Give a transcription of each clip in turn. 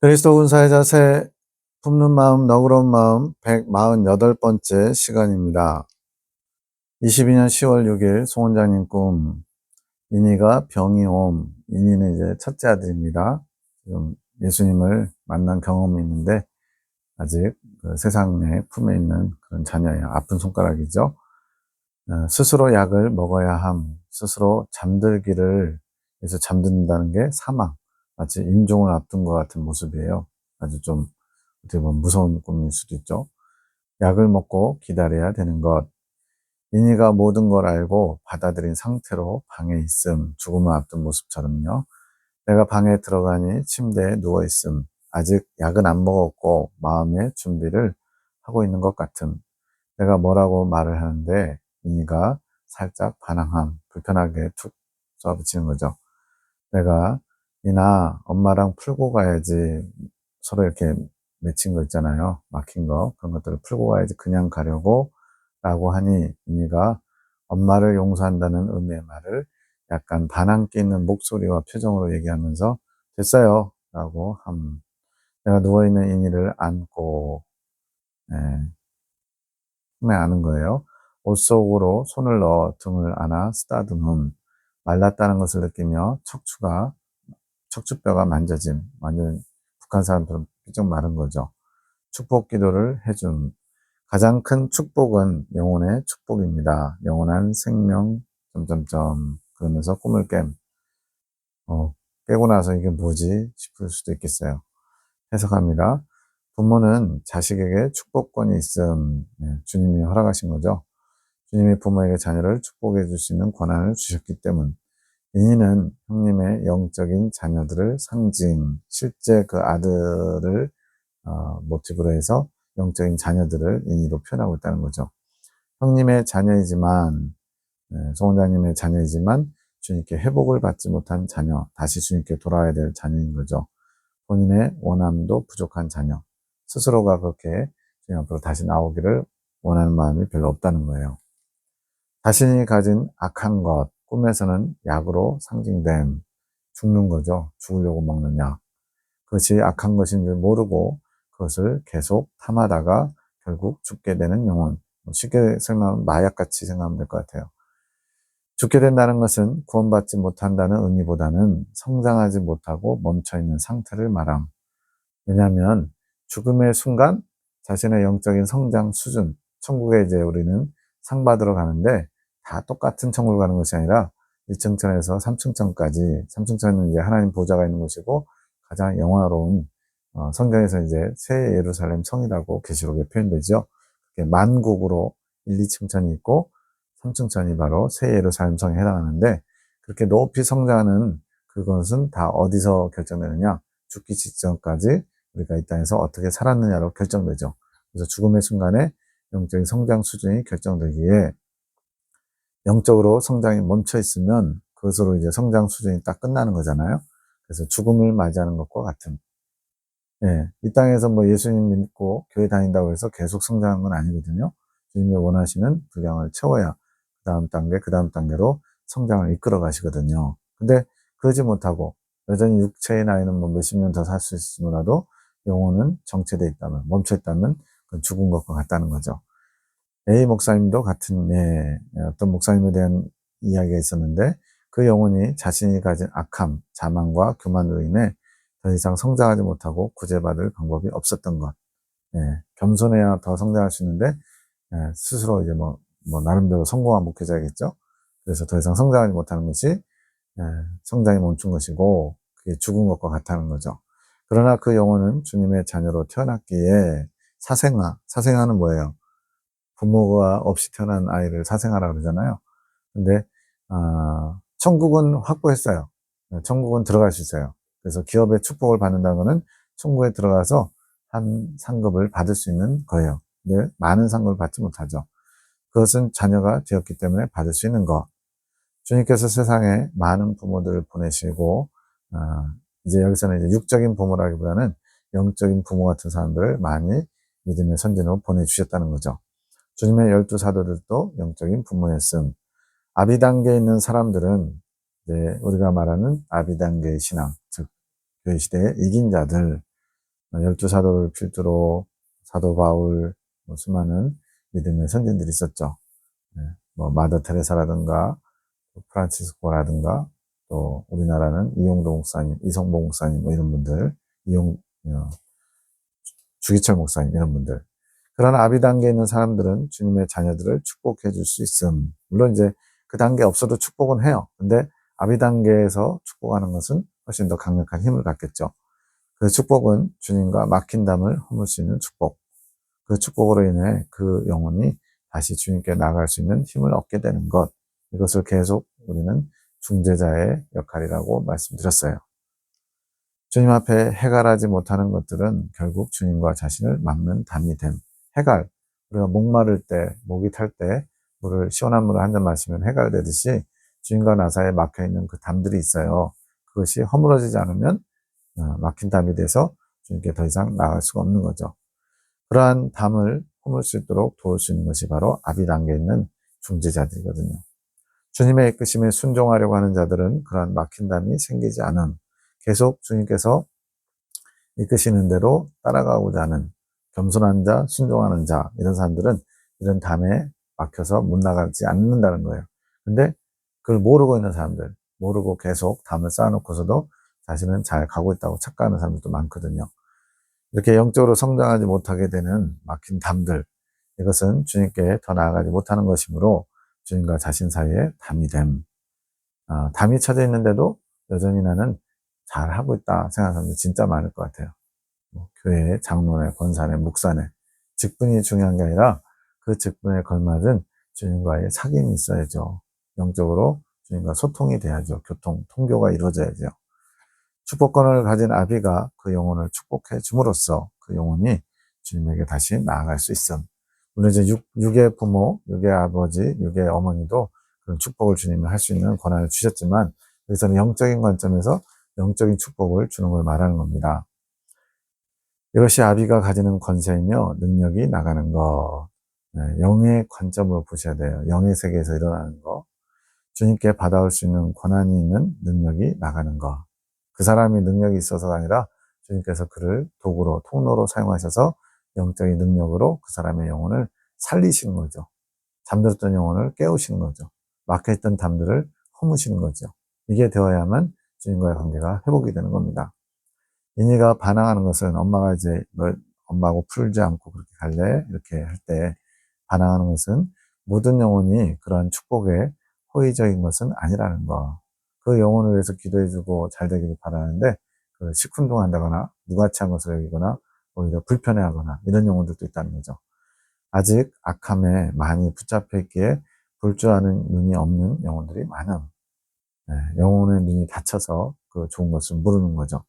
그리스도 군사의 자세, 품는 마음, 너그러운 마음, 148번째 시간입니다. 22년 10월 6일 송원장님 꿈, 인이가 병이 옴. 인이는 이제 첫째 아들입니다. 지금 예수님을 만난 경험이 있는데 아직 그 세상의 품에 있는 그런 자녀예요. 아픈 손가락이죠. 스스로 약을 먹어야 함, 스스로 잠들기를, 그래서 잠든다는 게 사망, 마치 임종을 앞둔 것 같은 모습이에요. 아주 좀 어떻게 보면 무서운 꿈일 수도 있죠. 약을 먹고 기다려야 되는 것. 인이가 모든 걸 알고 받아들인 상태로 방에 있음, 죽음을 앞둔 모습처럼요. 내가 방에 들어가니 침대에 누워 있음, 아직 약은 안 먹었고 마음의 준비를 하고 있는 것 같음. 내가 뭐라고 말을 하는데 인이가 살짝 반항함, 불편하게 툭 쏘아붙이는 거죠. 내가 이나 엄마랑 풀고 가야지, 서로 이렇게 맺힌 거 있잖아요. 막힌 거. 그런 것들을 풀고 가야지 그냥 가려고 라고 하니 인이가 엄마를 용서한다는 의미의 말을 약간 반항기 있는 목소리와 표정으로 얘기하면서 됐어요 라고 함. 내가 누워있는 인이를 안고 예, 품에 안은 거예요. 옷 속으로 손을 넣어 등을 안아 쓰다듬음. 말랐다는 것을 느끼며 척추뼈가 만져짐. 완전 북한 사람들은 삐쩍 마른 거죠. 축복 기도를 해줌. 가장 큰 축복은 영혼의 축복입니다. 영원한 생명, 점점점. 그러면서 꿈을 깨고 나서 이게 뭐지 싶을 수도 있겠어요. 해석합니다. 부모는 자식에게 축복권이 있음. 주님이 허락하신 거죠. 주님이 부모에게 자녀를 축복해 줄 수 있는 권한을 주셨기 때문. 인이는 형님의 영적인 자녀들을 상징, 실제 그 아들을 모티브로 해서 영적인 자녀들을 인이로 표현하고 있다는 거죠. 형님의 자녀이지만, 송원장님의 자녀이지만 주님께 회복을 받지 못한 자녀, 다시 주님께 돌아와야 될 자녀인 거죠. 본인의 원함도 부족한 자녀, 스스로가 그렇게 주님 앞으로 다시 나오기를 원하는 마음이 별로 없다는 거예요. 자신이 가진 악한 것, 꿈에서는 약으로 상징됨, 죽는 거죠. 죽으려고 먹는 약. 그것이 악한 것인 줄 모르고 그것을 계속 탐하다가 결국 죽게 되는 영혼. 쉽게 설명하면 마약같이 생각하면 될 것 같아요. 죽게 된다는 것은 구원받지 못한다는 의미보다는 성장하지 못하고 멈춰있는 상태를 말함. 왜냐하면 죽음의 순간 자신의 영적인 성장 수준, 천국에 이제 우리는 상 받으러 가는데 다 똑같은 천국을 가는 것이 아니라 2층천에서 3층천까지, 3층천은 이제 하나님 보좌가 있는 곳이고 가장 영화로운 성경에서 이제 새 예루살렘 성이라고 계시록에 표현되죠. 만국으로 1, 2층천이 있고 3층천이 바로 새 예루살렘 성에 해당하는데, 그렇게 높이 성장하는 그것은 다 어디서 결정되느냐? 죽기 직전까지 우리가 이 땅에서 어떻게 살았느냐로 결정되죠. 그래서 죽음의 순간에 영적인 성장 수준이 결정되기에, 영적으로 성장이 멈춰 있으면 그것으로 이제 성장 수준이 딱 끝나는 거잖아요. 그래서 죽음을 맞이하는 것과 같은. 예, 이 땅에서 뭐 예수님 믿고 교회 다닌다고 해서 계속 성장하는 건 아니거든요. 주님이 원하시는 분량을 채워야 그 다음 단계로 성장을 이끌어 가시거든요. 근데 그러지 못하고 여전히 육체의 나이는 뭐 몇십 년 더 살 수 있으므라도 영혼은 정체되어 있다면, 멈춰 있다면 그건 죽은 것과 같다는 거죠. A 목사님도 같은, 어떤 목사님에 대한 이야기가 있었는데, 그 영혼이 자신이 가진 악함, 자만과 교만으로 인해 더 이상 성장하지 못하고 구제받을 방법이 없었던 것. 겸손해야 더 성장할 수 있는데, 스스로 이제 나름대로 성공한 목회자겠죠. 그래서 더 이상 성장하지 못하는 것이, 성장이 멈춘 것이고, 그게 죽은 것과 같다는 거죠. 그러나 그 영혼은 주님의 자녀로 태어났기에 사생아는 뭐예요? 부모가 없이 태어난 아이를 사생아라고 그러잖아요. 근데 천국은 확보했어요. 천국은 들어갈 수 있어요. 그래서 기업의 축복을 받는다는 것은 천국에 들어가서 한 상급을 받을 수 있는 거예요. 근데 많은 상급을 받지 못하죠. 그것은 자녀가 되었기 때문에 받을 수 있는 것. 주님께서 세상에 많은 부모들을 보내시고, 이제 여기서는 이제 육적인 부모라기보다는 영적인 부모 같은 사람들을 많이 믿음의 선진으로 보내주셨다는 거죠. 주님의 12사도들도 영적인 부모였음. 아비 단계에 있는 사람들은 이제 우리가 말하는 아비 단계의 신앙, 즉 교회 시대의 이긴 자들, 열두 사도를 필두로 사도 바울, 수많은 믿음의 선진들이 있었죠. 뭐 마더 테레사라든가 프란치스코라든가 또 우리나라는 이용도 목사님, 이성봉 목사님 뭐 이런 분들, 주기철 목사님 이런 분들. 그런 아비 단계에 있는 사람들은 주님의 자녀들을 축복해 줄 수 있음. 물론 이제 그 단계 없어도 축복은 해요. 근데 아비 단계에서 축복하는 것은 훨씬 더 강력한 힘을 갖겠죠. 그 축복은 주님과 막힌 담을 허물 수 있는 축복. 그 축복으로 인해 그 영혼이 다시 주님께 나아갈 수 있는 힘을 얻게 되는 것. 이것을 계속 우리는 중재자의 역할이라고 말씀드렸어요. 주님 앞에 해갈하지 못하는 것들은 결국 주님과 자신을 막는 담이 됨. 해갈. 우리가 목마를 때, 목이 탈 때, 시원한 물을 한 잔 마시면 해갈되듯이 주님과 나 사이에 막혀있는 그 담들이 있어요. 그것이 허물어지지 않으면 막힌 담이 돼서 주님께 더 이상 나아갈 수가 없는 거죠. 그러한 담을 허물 수 있도록 도울 수 있는 것이 바로 아비 단계에 있는 중재자들이거든요. 주님의 이끄심에 순종하려고 하는 자들은 그러한 막힌 담이 생기지 않은, 계속 주님께서 이끄시는 대로 따라가고자 하는 겸손한 자, 순종하는 자, 이런 사람들은 이런 담에 막혀서 못 나가지 않는다는 거예요. 근데 그걸 모르고 있는 사람들, 모르고 계속 담을 쌓아놓고서도 자신은 잘 가고 있다고 착각하는 사람들도 많거든요. 이렇게 영적으로 성장하지 못하게 되는 막힌 담들, 이것은 주님께 더 나아가지 못하는 것이므로 주님과 자신 사이에 담이 됨. 담이 쳐져 있는데도 여전히 나는 잘하고 있다 생각하는 사람들 진짜 많을 것 같아요. 교회, 장로네, 권사네, 묵사네. 직분이 중요한 게 아니라 그 직분에 걸맞은 주님과의 사귐이 있어야죠. 영적으로 주님과 소통이 돼야죠. 통교가 이루어져야죠. 축복권을 가진 아비가 그 영혼을 축복해 줌으로써 그 영혼이 주님에게 다시 나아갈 수 있음. 물론 이제 육의 부모, 육의 아버지, 육의 어머니도 그런 축복을 주님이 할 수 있는 권한을 주셨지만, 여기서는 영적인 관점에서 영적인 축복을 주는 걸 말하는 겁니다. 이것이 아비가 가지는 권세이며 능력이 나가는 것. 영의 관점으로 보셔야 돼요. 영의 세계에서 일어나는 것. 주님께 받아올 수 있는 권한이 있는 능력이 나가는 것. 그 사람이 능력이 있어서가 아니라 주님께서 그를 도구로, 통로로 사용하셔서 영적인 능력으로 그 사람의 영혼을 살리시는 거죠. 잠들었던 영혼을 깨우시는 거죠. 막혀있던 담들을 허무시는 거죠. 이게 되어야만 주님과의 관계가 회복이 되는 겁니다. 인이가 반항하는 것은 엄마가 이제 널 엄마하고 풀지 않고 그렇게 갈래? 이렇게 할 때 반항하는 것은 모든 영혼이 그런 축복에 호의적인 것은 아니라는 거. 그 영혼을 위해서 기도해주고 잘 되기를 바라는데 그 시큰둥한다거나 누가치한 것을 여기거나 오히려 불편해하거나 이런 영혼들도 있다는 거죠. 아직 악함에 많이 붙잡혀 있기에 볼 줄 아는 눈이 없는 영혼들이 많음. 영혼의 눈이 닫혀서 그 좋은 것을 모르는 거죠.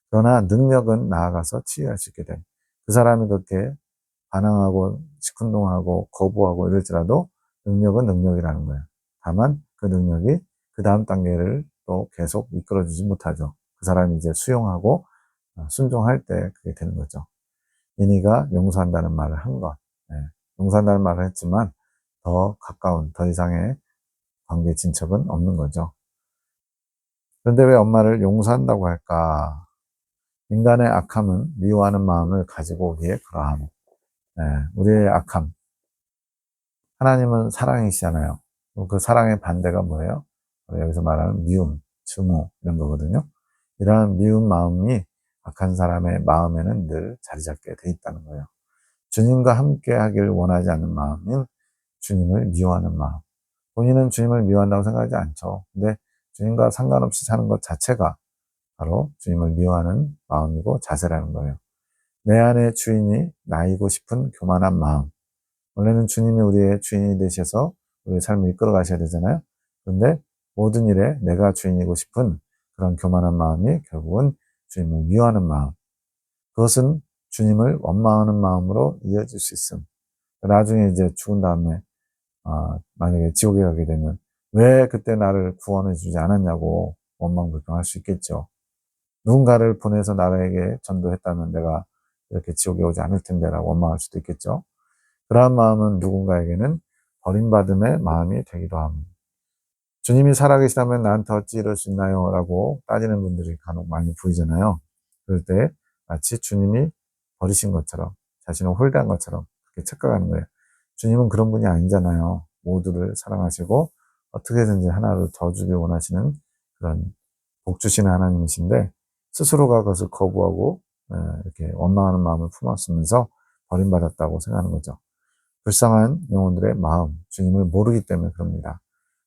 그러나 능력은 나아가서 치유할 수 있게 돼. 그 사람이 그렇게 반항하고 시큰둥하고 거부하고 이럴지라도 능력은 능력이라는 거예요. 다만 그 능력이 그 다음 단계를 또 계속 이끌어주지 못하죠. 그 사람이 이제 수용하고 순종할 때 그게 되는 거죠. 이니가 용서한다는 말을 한 것. 용서한다는 말을 했지만 더 가까운, 더 이상의 관계 진척은 없는 거죠. 그런데 왜 엄마를 용서한다고 할까? 인간의 악함은 미워하는 마음을 가지고 오기에 그러함. 우리의 악함. 하나님은 사랑이시잖아요. 그 사랑의 반대가 뭐예요? 여기서 말하는 미움, 증오 이런 거거든요. 이러한 미운 마음이 악한 사람의 마음에는 늘 자리 잡게 돼 있다는 거예요. 주님과 함께 하길 원하지 않는 마음은 주님을 미워하는 마음. 본인은 주님을 미워한다고 생각하지 않죠. 근데 주님과 상관없이 사는 것 자체가 바로 주님을 미워하는 마음이고 자세라는 거예요. 내 안에 주인이 나이고 싶은 교만한 마음. 원래는 주님이 우리의 주인이 되셔서 우리의 삶을 이끌어 가셔야 되잖아요. 그런데 모든 일에 내가 주인이고 싶은 그런 교만한 마음이 결국은 주님을 미워하는 마음. 그것은 주님을 원망하는 마음으로 이어질 수 있음. 나중에 이제 죽은 다음에 만약에 지옥에 가게 되면 왜 그때 나를 구원해 주지 않았냐고 원망불평할 수 있겠죠. 누군가를 보내서 나에게 전도했다면 내가 이렇게 지옥에 오지 않을 텐데라고 원망할 수도 있겠죠. 그러한 마음은 누군가에게는 버림받음의 마음이 되기도 합니다. 주님이 살아계시다면 나한테 어찌 이럴 수 있나요? 라고 따지는 분들이 간혹 많이 보이잖아요. 그럴 때 마치 주님이 버리신 것처럼, 자신을 홀대한 것처럼 그렇게 착각하는 거예요. 주님은 그런 분이 아니잖아요. 모두를 사랑하시고 어떻게든지 하나를 더 주길 원하시는 그런 복 주시는 하나님이신데, 스스로가 그것을 거부하고 이렇게 원망하는 마음을 품었으면서 버림받았다고 생각하는 거죠. 불쌍한 영혼들의 마음, 주님을 모르기 때문에 그럽니다.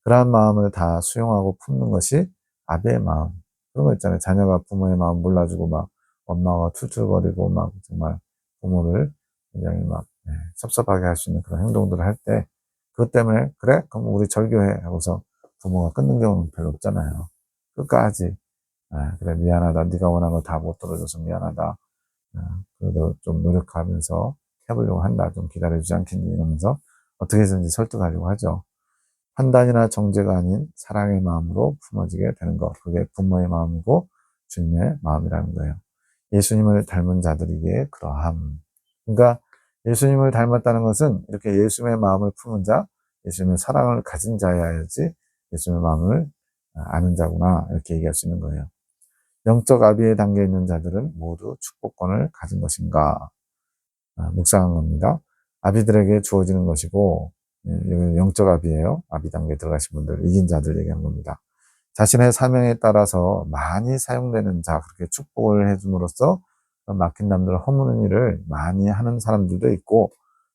그러한 마음을 다 수용하고 품는 것이 아비의 마음. 그런 거 있잖아요. 자녀가 부모의 마음 몰라주고 막 엄마가 툴툴거리고 막 정말 부모를 굉장히 막 섭섭하게 할 수 있는 그런 행동들을 할 때, 그것 때문에 그래? 그럼 우리 절교해 하고서 부모가 끊는 경우는 별로 없잖아요. 끝까지 그래 미안하다. 네가 원한 거 다 못 들어줘서 미안하다. 그래도 좀 노력하면서 해보려고 한다. 좀 기다려주지 않겠니? 이러면서 어떻게든지 설득하려고 하죠. 판단이나 정죄가 아닌 사랑의 마음으로 품어지게 되는 것. 그게 부모의 마음이고 주님의 마음이라는 거예요. 예수님을 닮은 자들이기에 그러함. 그러니까 예수님을 닮았다는 것은 이렇게 예수님의 마음을 품은 자, 예수님의 사랑을 가진 자여야지 예수님의 마음을 아는 자구나, 이렇게 얘기할 수 있는 거예요. 영적 아비의 단계에 있는 자들은 모두 축복권을 가진 것인가? 묵상한 겁니다. 아비들에게 주어지는 것이고, 여기 영적 아비예요. 아비 단계에 들어가신 분들, 이긴 자들 얘기한 겁니다. 자신의 사명에 따라서 많이 사용되는 자, 그렇게 축복을 해줌으로써 막힌 남들을 허무는 일을 많이 하는 사람들도 있고,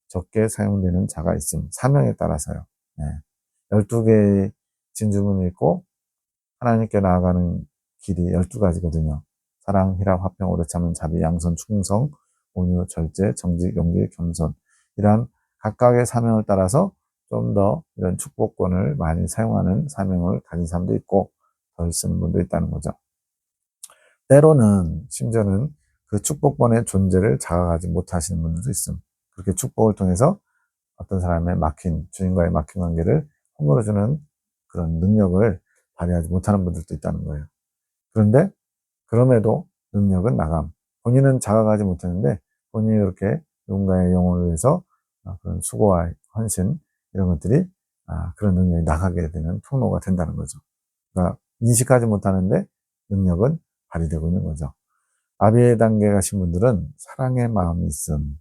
적게 사용되는 자가 있음. 사명에 따라서요. 12개의 진주문이 있고, 하나님께 나아가는 길이 12가지거든요. 사랑, 희락, 화평, 오래 참은, 자비, 양선, 충성, 온유, 절제, 정직, 용기, 겸손. 이러한 각각의 사명을 따라서 좀 더 이런 축복권을 많이 사용하는 사명을 가진 사람도 있고, 덜 쓰는 분도 있다는 거죠. 때로는, 심지어는 그 축복권의 존재를 자각하지 못하시는 분들도 있음. 그렇게 축복을 통해서 어떤 사람의 주님과의 막힌 관계를 허물어주는 그런 능력을 발휘하지 못하는 분들도 있다는 거예요. 그런데 그럼에도 능력은 나감. 본인은 자각하지 못하는데 본인이 그렇게 누군가의 영혼을 위해서 그런 수고와 헌신 이런 것들이 그런 능력이 나가게 되는 통로가 된다는 거죠. 그러니까 인식하지 못하는데 능력은 발휘되고 있는 거죠. 아비의 단계에 가신 분들은 사랑의 마음이 있음.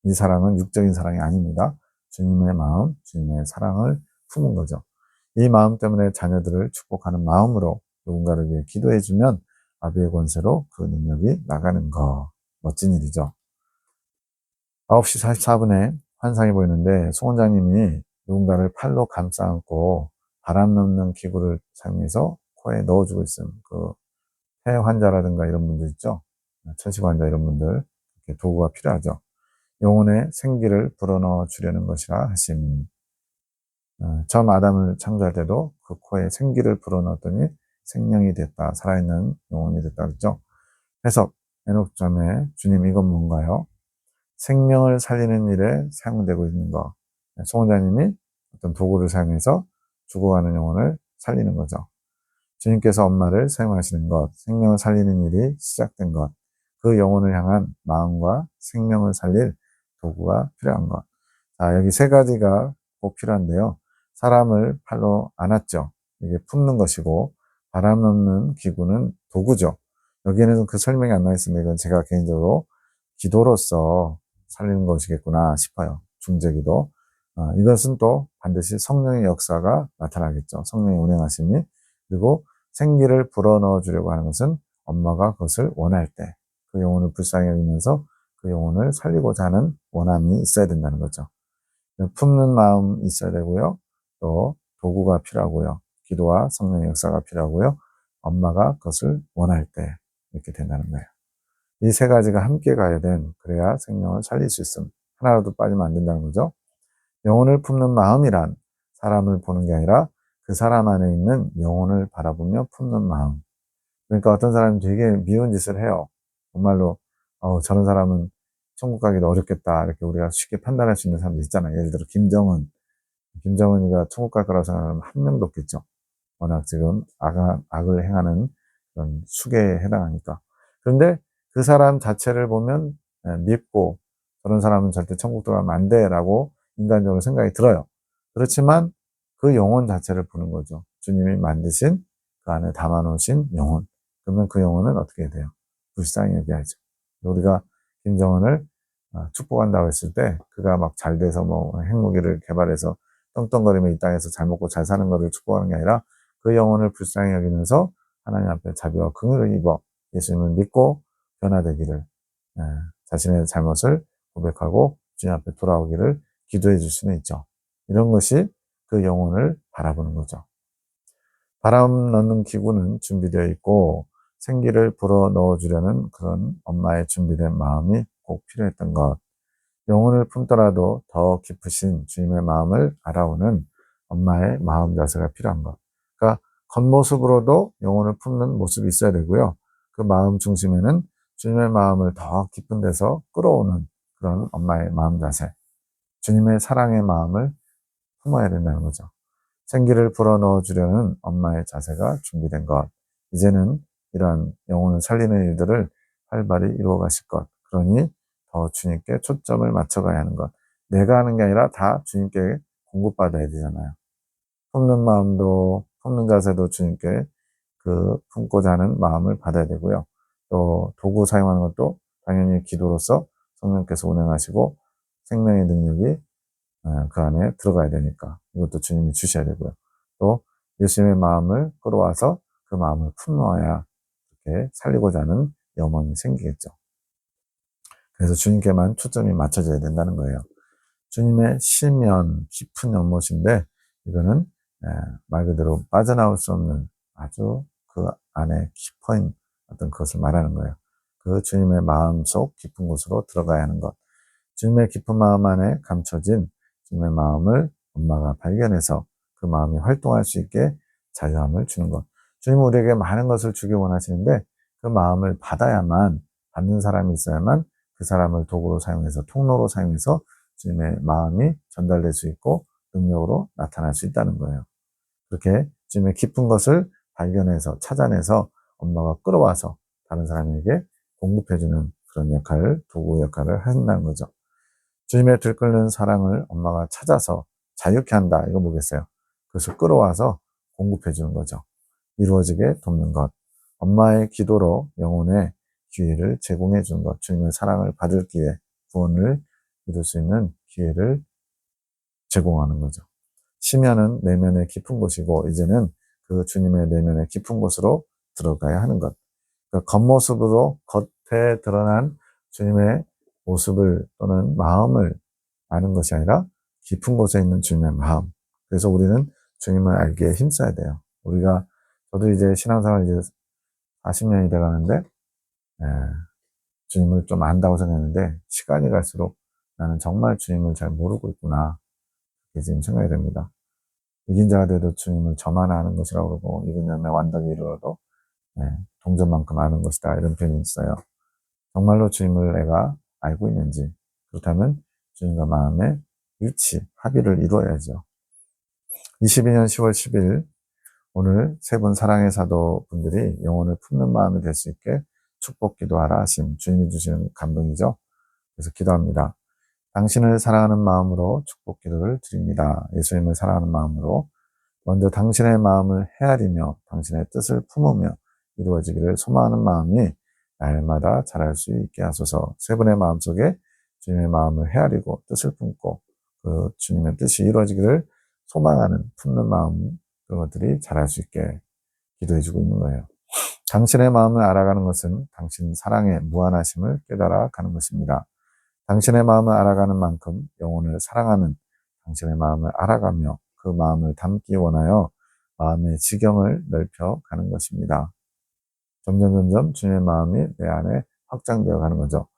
이 사랑은 육적인 사랑이 아닙니다. 주님의 마음, 주님의 사랑을 품은 거죠. 이 마음 때문에 자녀들을 축복하는 마음으로 누군가를 위해 기도해주면 아비의 권세로 그 능력이 나가는 거. 멋진 일이죠. 9시 44분에 환상이 보이는데 송 원장님이 누군가를 팔로 감싸 안고 바람 넣는 기구를 사용해서 코에 넣어주고 있음. 폐 환자라든가 이런 분들 있죠. 천식 환자 이런 분들 이렇게 도구가 필요하죠. 영혼의 생기를 불어넣어 주려는 것이라 하심. 처음 아담을 창조할 때도 그 코에 생기를 불어넣었더니 생명이 됐다. 살아있는 영혼이 됐다. 그랬죠? 해석, 에녹점에 주님 이건 뭔가요? 생명을 살리는 일에 사용되고 있는 거. 송원자님이 어떤 도구를 사용해서 죽어가는 영혼을 살리는 거죠. 주님께서 엄마를 사용하시는 것, 생명을 살리는 일이 시작된 것, 그 영혼을 향한 마음과 생명을 살릴 도구가 필요한 것. 자, 여기 세 가지가 꼭 필요한데요. 사람을 팔로 안았죠. 이게 품는 것이고, 바람 넣는 기구는 도구죠. 여기에는 그 설명이 안 나와 있습니다. 이건 제가 개인적으로 기도로서 살리는 것이겠구나 싶어요. 중재기도. 이것은 또 반드시 성령의 역사가 나타나겠죠. 성령의 운행하심이. 그리고 생기를 불어넣어 주려고 하는 것은 엄마가 그것을 원할 때, 그 영혼을 불쌍히 여기면서 그 영혼을 살리고자 하는 원함이 있어야 된다는 거죠. 품는 마음 있어야 되고요. 또 도구가 필요하고요. 기도와 성령의 역사가 필요하고요. 엄마가 그것을 원할 때 이렇게 된다는 거예요. 이 세 가지가 함께 가야 그래야 생명을 살릴 수 있음. 하나라도 빠지면 안 된다는 거죠. 영혼을 품는 마음이란 사람을 보는 게 아니라 그 사람 안에 있는 영혼을 바라보며 품는 마음. 그러니까 어떤 사람이 되게 미운 짓을 해요. 정말로 저런 사람은 천국 가기도 어렵겠다. 이렇게 우리가 쉽게 판단할 수 있는 사람들 있잖아요. 예를 들어 김정은이가 천국 갈 거라고 생각하는 한 명도 없겠죠. 워낙 지금 악을 행하는 그런 수계에 해당하니까. 그런데 그 사람 자체를 보면 밉고 저런 사람은 절대 천국 들어가면 안 돼라고 인간적으로 생각이 들어요. 그렇지만 그 영혼 자체를 보는 거죠. 주님이 만드신 그 안에 담아놓으신 영혼. 그러면 그 영혼은 어떻게 돼요? 불쌍히 여겨야죠. 우리가 김정은을 축복한다고 했을 때 그가 막 잘 돼서 뭐 핵무기를 개발해서 떵떵거리며 이 땅에서 잘 먹고 잘 사는 것을 축복하는 게 아니라 그 영혼을 불쌍히 여기면서 하나님 앞에 자비와 긍휼을 입어 예수님을 믿고 변화되기를, 예, 자신의 잘못을 고백하고 주님 앞에 돌아오기를 기도해 줄 수는 있죠. 이런 것이 그 영혼을 바라보는 거죠. 바람 넣는 기구는 준비되어 있고 생기를 불어 넣어주려는 그런 엄마의 준비된 마음이 꼭 필요했던 것. 영혼을 품더라도 더 깊으신 주님의 마음을 알아오는 엄마의 마음 자세가 필요한 것. 그러니까 겉모습으로도 영혼을 품는 모습이 있어야 되고요. 그 마음 중심에는 주님의 마음을 더 깊은 데서 끌어오는 그런 엄마의 마음 자세. 주님의 사랑의 마음을 품어야 된다는 거죠. 생기를 불어넣어 주려는 엄마의 자세가 준비된 것. 이제는 이러한 영혼을 살리는 일들을 활발히 이루어 가실 것. 그러니 더 주님께 초점을 맞춰가야 하는 것. 내가 하는 게 아니라 다 주님께 공급받아야 되잖아요. 품는 마음도, 품는 자세도 주님께 그 품고자 하는 마음을 받아야 되고요. 또 도구 사용하는 것도 당연히 기도로서 성령께서 운행하시고 생명의 능력이 그 안에 들어가야 되니까 이것도 주님이 주셔야 되고요. 또 예수님의 마음을 끌어와서 그 마음을 품어야 이렇게 살리고자 하는 염원이 생기겠죠. 그래서 주님께만 초점이 맞춰져야 된다는 거예요. 주님의 심연, 깊은 연못인데 이거는 말 그대로 빠져나올 수 없는 아주 그 안에 깊은 어떤 것을 말하는 거예요. 그 주님의 마음속 깊은 곳으로 들어가야 하는 것. 주님의 깊은 마음 안에 감춰진 주님의 마음을 엄마가 발견해서 그 마음이 활동할 수 있게 자유함을 주는 것. 주님은 우리에게 많은 것을 주기 원하시는데 그 마음을 받아야만, 받는 사람이 있어야만 그 사람을 도구로 사용해서, 통로로 사용해서 주님의 마음이 전달될 수 있고 능력으로 나타날 수 있다는 거예요. 그렇게 주님의 깊은 것을 발견해서 찾아내서 엄마가 끌어와서 다른 사람에게 공급해주는 그런 역할을, 도구 역할을 한다는 거죠. 주님의 들끓는 사랑을 엄마가 찾아서 자유케 한다. 이거 뭐겠어요? 그것을 끌어와서 공급해 주는 거죠. 이루어지게 돕는 것. 엄마의 기도로 영혼의 기회를 제공해 주는 것. 주님의 사랑을 받을 기회, 구원을 이룰 수 있는 기회를 제공하는 거죠. 심연은 내면의 깊은 곳이고 이제는 그 주님의 내면의 깊은 곳으로 들어가야 하는 것. 그러니까 겉모습으로 겉에 드러난 주님의 모습을 또는 마음을 아는 것이 아니라 깊은 곳에 있는 주님의 마음. 그래서 우리는 주님을 알기에 힘써야 돼요. 저도 이제 신앙생활 이제 40년이 돼 가는데, 주님을 좀 안다고 생각했는데, 시간이 갈수록 나는 정말 주님을 잘 모르고 있구나. 이게 지금 생각이 됩니다. 이긴 자가 돼도 주님을 저만 아는 것이라고 그러고, 이긴 자매 완덕이 이르러도, 동전만큼 아는 것이다. 이런 표현이 있어요. 정말로 주님을 내가 알고 있는지, 그렇다면 주님과 마음의 일치, 합의를 이루어야죠. 22년 10월 10일, 오늘 세 분 사랑의 사도 분들이 영혼을 품는 마음이 될 수 있게 축복 기도하라 하심, 주님이 주시는 감동이죠. 그래서 기도합니다. 당신을 사랑하는 마음으로 축복 기도를 드립니다. 예수님을 사랑하는 마음으로 먼저 당신의 마음을 헤아리며 당신의 뜻을 품으며 이루어지기를 소망하는 마음이 날마다 자랄 수 있게 하소서. 세 분의 마음속에 주님의 마음을 헤아리고 뜻을 품고 그 주님의 뜻이 이루어지기를 소망하는 품는 마음, 그런 것들이 자랄 수 있게 기도해주고 있는 거예요. 당신의 마음을 알아가는 것은 당신 사랑의 무한하심을 깨달아 가는 것입니다. 당신의 마음을 알아가는 만큼 영혼을 사랑하는 당신의 마음을 알아가며 그 마음을 담기 원하여 마음의 지경을 넓혀 가는 것입니다. 점점 주님의 마음이 내 안에 확장되어 가는 거죠.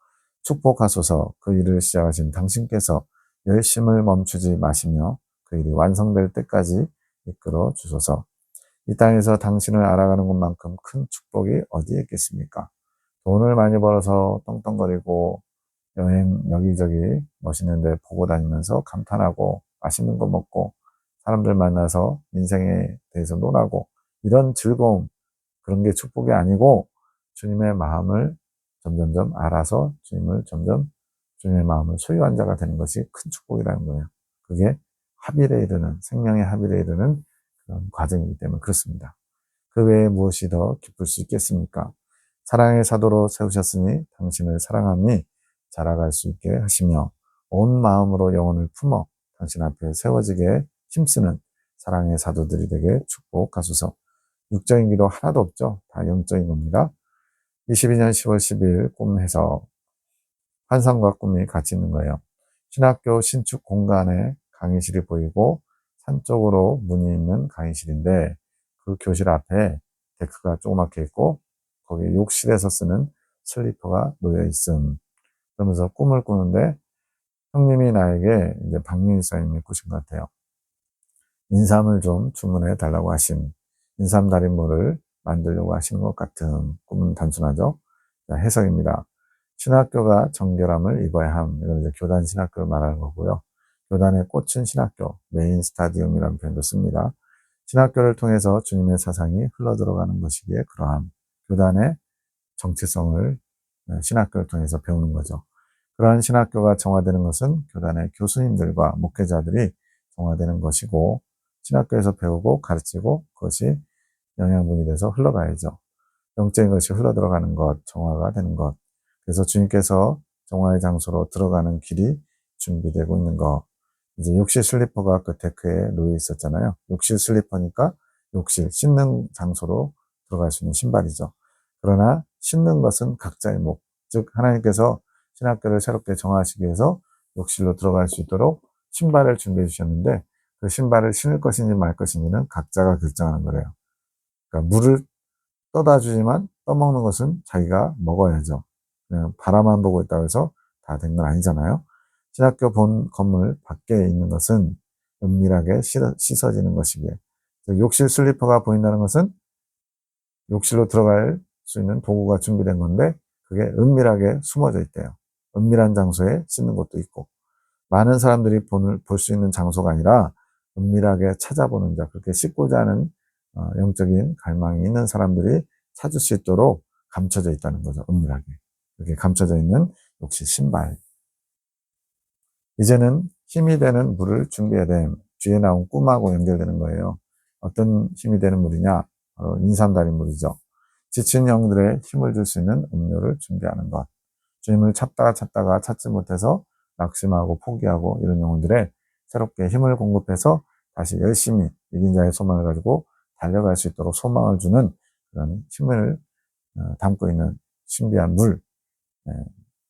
축복하소서. 그 일을 시작하신 당신께서 열심을 멈추지 마시며 그 일이 완성될 때까지 이끌어 주소서. 이 땅에서 당신을 알아가는 것만큼 큰 축복이 어디에 있겠습니까? 돈을 많이 벌어서 떵떵거리고 여행 여기저기 멋있는 데 보고 다니면서 감탄하고 맛있는 거 먹고 사람들 만나서 인생에 대해서 논하고 이런 즐거움, 그런 게 축복이 아니고 주님의 마음을 점점점 알아서 주님의 마음을 소유한 자가 되는 것이 큰 축복이라는 거예요. 그게 합일에 이르는, 생명의 합일에 이르는 그런 과정이기 때문에 그렇습니다. 그 외에 무엇이 더 기쁠 수 있겠습니까? 사랑의 사도로 세우셨으니 당신을 사랑함이 자라갈 수 있게 하시며 온 마음으로 영혼을 품어 당신 앞에 세워지게 힘쓰는 사랑의 사도들이 되게 축복하소서. 육적인 기도 하나도 없죠. 다 영적인 겁니다. 22년 10월 10일 꿈 해석. 환상과 꿈이 같이 있는 거예요. 신학교 신축 공간에 강의실이 보이고 산 쪽으로 문이 있는 강의실인데 그 교실 앞에 데크가 조그맣게 있고 거기에 욕실에서 쓰는 슬리퍼가 놓여 있음. 그러면서 꿈을 꾸는데 형님이 나에게 이제 박민희 사님이 꾸신 것 같아요. 인삼을 좀 주문해 달라고 하신 인삼 달인모를 만들려고 하시는 것 같은 꿈은 단순하죠. 자, 해석입니다. 신학교가 정결함을 입어야 함. 이건 이제 교단 신학교를 말하는 거고요. 교단에 꽂힌 신학교, 메인 스타디움이라는 표현도 씁니다. 신학교를 통해서 주님의 사상이 흘러들어가는 것이기에 그러함. 교단의 정체성을 신학교를 통해서 배우는 거죠. 그러한 신학교가 정화되는 것은 교단의 교수님들과 목회자들이 정화되는 것이고 신학교에서 배우고 가르치고 그것이 영양분이 돼서 흘러가야죠. 영적인 것이 흘러들어가는 것, 정화가 되는 것. 그래서 주님께서 정화의 장소로 들어가는 길이 준비되고 있는 것. 이제 욕실 슬리퍼가 그 데크에 놓여 있었잖아요. 욕실 슬리퍼니까 욕실, 씻는 장소로 들어갈 수 있는 신발이죠. 그러나 씻는 것은 각자의 목. 즉 하나님께서 신학교를 새롭게 정하시기 위해서 욕실로 들어갈 수 있도록 신발을 준비해 주셨는데 그 신발을 신을 것인지 말 것인지는 각자가 결정하는 거래요. 그러니까 물을 떠다 주지만 떠먹는 것은 자기가 먹어야죠. 그냥 바라만 보고 있다고 해서 다 된 건 아니잖아요. 신학교 본 건물 밖에 있는 것은 은밀하게 씻어지는 것이기에 욕실 슬리퍼가 보인다는 것은 욕실로 들어갈 수 있는 도구가 준비된 건데 그게 은밀하게 숨어져 있대요. 은밀한 장소에 씻는 것도 있고 많은 사람들이 볼 수 있는 장소가 아니라 은밀하게 찾아보는 자, 그렇게 씻고자 하는 영적인 갈망이 있는 사람들이 찾을 수 있도록 감춰져 있다는 거죠. 은밀하게. 이렇게 감춰져 있는 역시 신발. 이제는 힘이 되는 물을 준비해야 됨. 뒤에 나온 꿈하고 연결되는 거예요. 어떤 힘이 되는 물이냐? 바로 인삼달인 물이죠. 지친 영들의 힘을 줄 수 있는 음료를 준비하는 것. 주님을 찾다가 찾지 못해서 낙심하고 포기하고 이런 영혼들의 새롭게 힘을 공급해서 다시 열심히 이긴 자의 소망을 가지고 달려갈 수 있도록 소망을 주는 그런 힘을 담고 있는 신비한 물,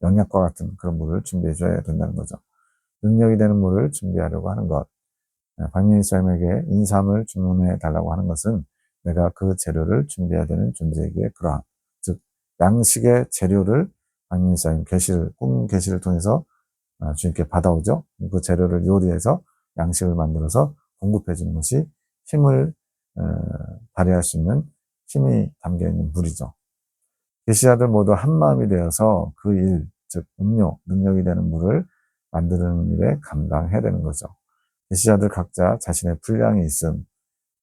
영약과 같은 그런 물을 준비해 줘야 된다는 거죠. 능력이 되는 물을 준비하려고 하는 것. 박민희 사람에게 인삼을 주문해 달라고 하는 것은 내가 그 재료를 준비해야 되는 존재이기에 그러함. 즉 양식의 재료를 박민희 사람 꿈 계시를 통해서 주님께 받아오죠. 그 재료를 요리해서 양식을 만들어서 공급해 주는 것이 힘을 발휘할 수 있는 힘이 담겨 있는 물이죠. 계시자들 모두 한 마음이 되어서 그 일, 즉 음료, 능력이 되는 물을 만드는 일에 감당해야 되는 거죠. 계시자들 각자 자신의 분량이 있음,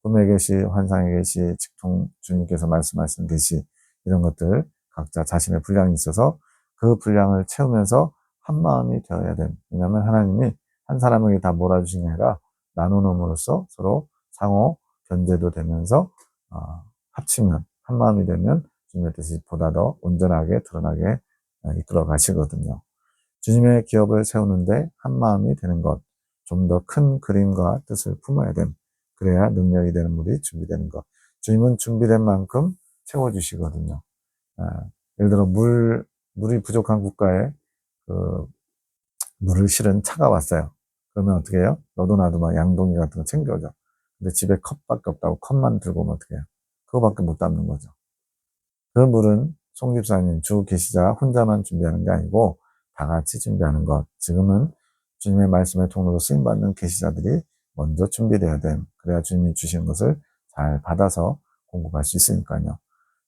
꿈의 계시, 환상의 계시, 직통 주님께서 말씀하시는 계시 이런 것들 각자 자신의 분량이 있어서 그 분량을 채우면서 한 마음이 되어야 됨. 왜냐하면 하나님이 한 사람에게 다 몰아주신 게 아니라 나누음으로써 서로 상호 견제도 되면서 합치면 한 마음이 되면 주님의 뜻이 보다 더 온전하게 드러나게 이끌어 가시거든요. 주님의 기업을 세우는데 한 마음이 되는 것, 좀 더 큰 그림과 뜻을 품어야 됨. 그래야 능력이 되는 물이 준비되는 것. 주님은 준비된 만큼 채워주시거든요. 예를 들어 물이 부족한 국가에 그 물을 실은 차가 왔어요. 그러면 어떻게 해요? 너도 나도 막 양동이 같은 거 챙겨오죠. 근데 집에 컵밖에 없다고 컵만 들고 오면 어떻게 해요? 그거밖에 못 담는 거죠. 그 물은 송 집사님, 주 계시자 혼자만 준비하는 게 아니고 다 같이 준비하는 것. 지금은 주님의 말씀의 통로로 쓰임받는 계시자들이 먼저 준비되어야 됨. 그래야 주님이 주시는 것을 잘 받아서 공급할 수 있으니까요.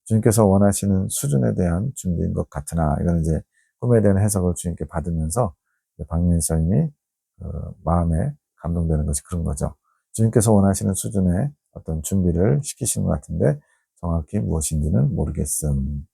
주님께서 원하시는 수준에 대한 준비인 것 같으나 이건 이제 꿈에 대한 해석을 주님께 받으면서 박민희 선생님이 마음에 감동되는 것이 그런 거죠. 주님께서 원하시는 수준의 어떤 준비를 시키시는 것 같은데 정확히 무엇인지는 모르겠음.